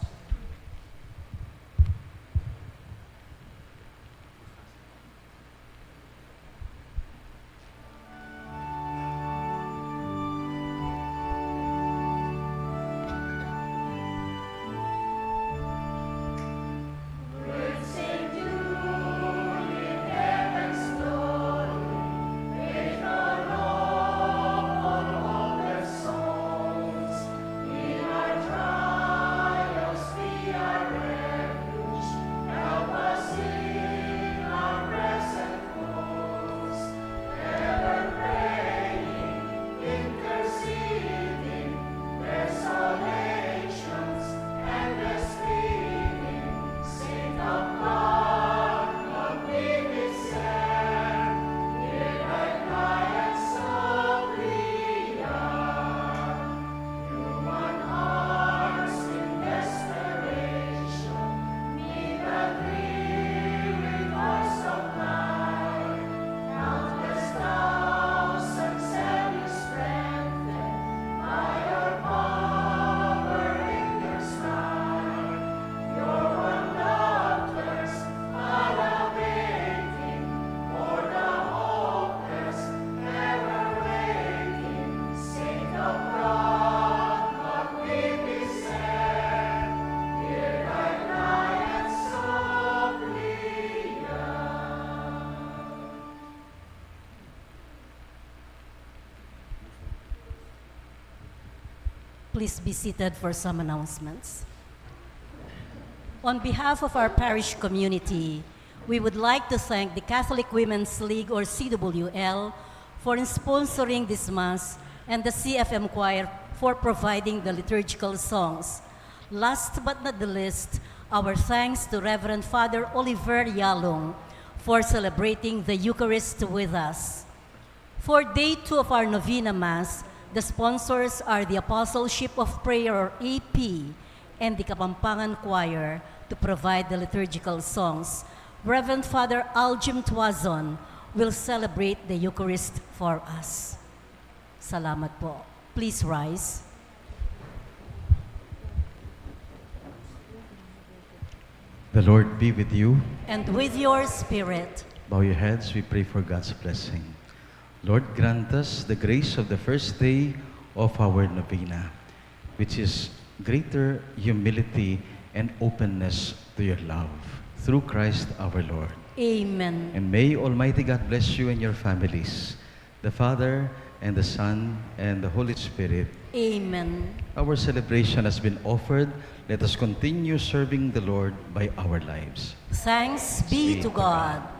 Please be seated for some announcements. On behalf of our parish community, we would like to thank the Catholic Women's League, or CWL, for sponsoring this Mass and the CFM Choir for providing the liturgical songs. Last but not the least, our thanks to Reverend Father Oliver Yalong for celebrating the Eucharist with us. For Day 2 of our Novena Mass, the sponsors are the Apostleship of Prayer, or AP, and the Kapampangan Choir to provide the liturgical songs. Reverend Father Aljim Tuazon will celebrate the Eucharist for us. Salamat po. Please rise. the Lord be with you. And with your spirit, Bow your heads, we pray for God's blessing. Lord, grant us the grace of the first day of our novena, which is greater humility and openness to your love. Through Christ our Lord. Amen. And may Almighty God bless you and your families, the Father, and the Son, and the Holy Spirit. Amen. Our celebration has been offered. Let us continue serving the Lord by our lives. Thanks be to God.